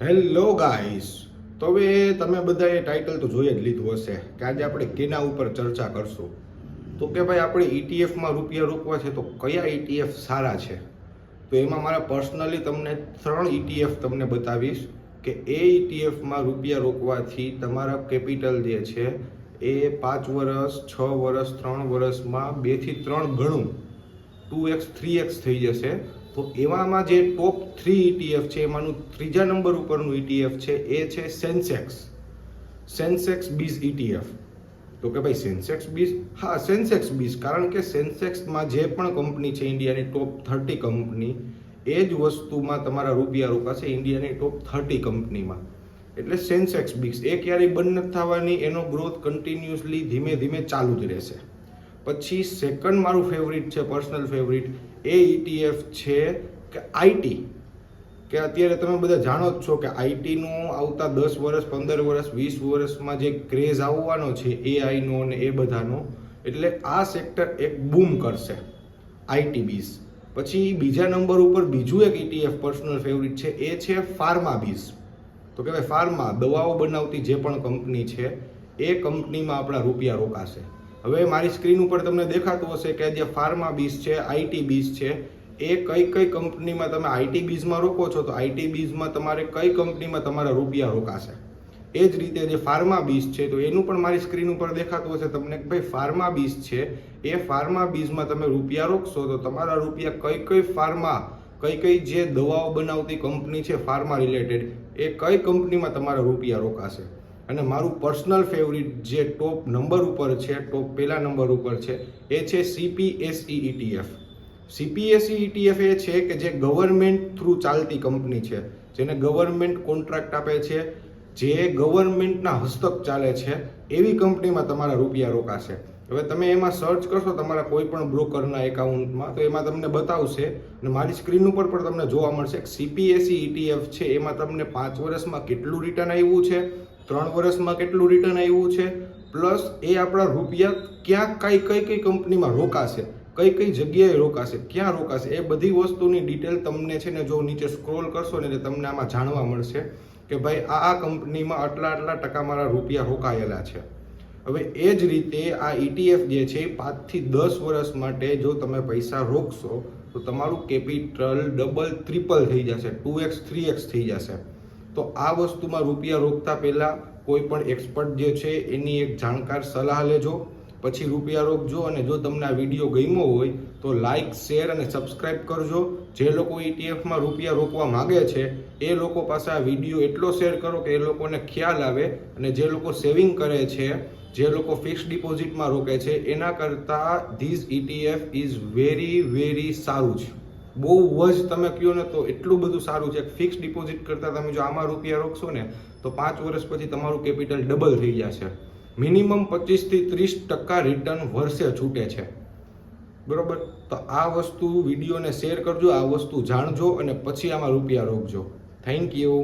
Hello guys, તો હવે તમે બધાએ ટાઇટલ તો જોઈ જ લીધું હશે કે આજે આપણે કેના ઉપર ચર્ચા કરશું. તો કે ભાઈ આપણે ઈટીએફમાં રૂપિયા રોકવા છે તો કયા ઈટીએફ સારા છે. તો એમાં મારા પર્સનલી તમને 3 ઈટીએફ તમને બતાવીશ કે એ ઈટીએફમાં રૂપિયા રોકવાથી તમારા કેપિટલ જે છે એ 5 વર્ષ 6 વર્ષ 3 વર્ષમાં 2 થી 3 ગણું 2x 3x થઈ જશે. તો એવામાં જે ટોપ 3 ઈટીએફ છે એમાંનું ત્રીજા નંબર ઉપરનું ઈટીએફ છે એ છે સેન્સેક્સ બીઝ ઈટીએફ. તો કે ભાઈ સેન્સેક્સ બીઝ, હા સેન્સેક્સ બીઝ, કારણ કે સેન્સેક્સમાં જે પણ કંપની છે ઇન્ડિયાની ટોપ 30 કંપની, એ જ વસ્તુમાં તમારા રૂપિયા રોકાશે ઇન્ડિયાની ટોપ 30 કંપનીમાં. એટલે સેન્સેક્સ બીઝ એ ક્યારેય બંધ નથી થવાની, એનો ગ્રોથ કન્ટિન્યુઅસલી ધીમે ધીમે ચાલુ જ રહેશે. પછી સેકન્ડ મારું ફેવરિટ છે, પર્સનલ ફેવરિટ, એ ઈટીએફ છે કે આઈટી. કે અત્યારે તમે બધા જાણો જ છો કે આઈટીનું આવતા 10 વર્ષ 15 વર્ષ 20 વર્ષમાં જે ક્રેઝ આવવાનો છે એઆઈનો અને એ બધાનો, એટલે આ સેક્ટર એક બૂમ કરશે આઈટી બીઝ. પછી બીજા નંબર ઉપર બીજું એક ઈટીએફ પર્સનલ ફેવરિટ છે, એ છે ફાર્મા બીઝ. તો કે ભાઈ ફાર્મા દવાઓ બનાવતી જે પણ કંપની છે એ કંપનીમાં આપણા રૂપિયા રોકાશે. હવે મારી સ્ક્રીન ઉપર તમને દેખાતું હશે કે જે ફાર્મા બીઝ છે, આઈટી બીઝ છે, એ કઈ કંપનીમાં તમે આઈટી બીઝમાં રોકો છો તો આઈટી બીઝમાં તમારે કઈ કંપનીમાં તમારા રૂપિયા રોકાશે. એ જ રીતે જે ફાર્મા બીઝ છે તો એનું પણ મારી સ્ક્રીન ઉપર દેખાતું હશે તમને કે ભાઈ ફાર્મા બીઝ છે, એ ફાર્મા બીઝમાં તમે રૂપિયા રોકશો તો તમારા રૂપિયા કઈ ફાર્મા, કઈ જે દવાઓ બનાવતી કંપની છે ફાર્મા રિલેટેડ, એ કઈ કંપનીમાં તમારા રૂપિયા રોકાશે. અને મારું પર્સનલ ફેવરિટ જે ટોપ નંબર ઉપર છે, ટોપ પહેલા નંબર ઉપર છે, એ છે સીપીએસઈ ઈટીએફ. સીપીએસઈ ઈટીએફ એ છે કે જે ગવર્મેન્ટ થ્રુ ચાલતી કંપની છે, જેને ગવર્મેન્ટ કોન્ટ્રાક્ટ આપે છે, જે ગવર્મેન્ટના હસ્તક ચાલે છે, એવી કંપનીમાં તમારા રૂપિયા રોકાશે. હવે તમે એમાં સર્ચ કરશો તમારા કોઈ પણ બ્રોકરના એકાઉન્ટમાં તો એમાં તમને બતાવશે, અને મારી સ્ક્રીન ઉપર પણ તમને જોવા મળશે કે સીપીએસઈ ઈટીએફ છે એમાં તમને 5 વર્ષમાં કેટલું રિટર્ન આવ્યું છે, 3 વર્ષમાં કેટલું રિટર્ન આવ્યું છે, પ્લસ એ આપણા રૂપિયા ક્યાં કઈ કંપનીમાં રોકાશે, કઈ જગ્યાએ રોકાશે, ક્યાં રોકાશે, એ બધી વસ્તુની ડિટેલ તમને છે ને જો નીચે સ્ક્રોલ કરશો ને એટલે તમને આમાં જાણવા મળશે કે ભાઈ આ કંપનીમાં આટલા ટકા મારા રૂપિયા રોકાયેલા છે. હવે એ જ રીતે આ ઈટીએફ જે છે 5 થી 10 વર્ષ માટે જો તમે પૈસા રોકશો તો તમારું કેપિટલ ડબલ ટ્રિપલ થઈ જશે, 2x 3x થઈ જશે. તો આ વસ્તુમાં રૂપિયા રોકતા પહેલા કોઈ પણ એક્સપર્ટ જે છે એની એક જાણકાર સલાહ લેજો, પછી રૂપિયા રોકજો. અને જો તમને આ વિડીયો ગમ્યો હોય તો લાઇક, શેર અને સબસ્ક્રાઇબ કરજો. જે લોકો ઈટીએફમાં રૂપિયા રોકવા માગે છે એ લોકો પાસે આ વિડીયો એટલો શેર કરો કે એ લોકોને ખ્યાલ આવે. અને જે લોકો સેવિંગ કરે છે, જે લોકો ફિક્સ ડિપોઝિટમાં રોકે છે, એના કરતાં ધીસ ઈટીએફ ઇઝ વેરી સારું છે. બહુ જ તમે કહો ને તો એટલું બધું સારું છે. ફિક્સ ડિપોઝિટ કરતાં તમે જો આમાં રૂપિયા રોકશો ને તો 5 વર્ષ પછી તમારું કેપિટલ ડબલ થઈ જશે. મિનિમમ 25 થી 30% રિટર્ન વર્ષે છૂટે છે, બરોબર. તો આ વસ્તુ વિડીયોને શેર કરજો, આ વસ્તુ જાણજો અને પછી આમાં રૂપિયા રોકજો. Thank you.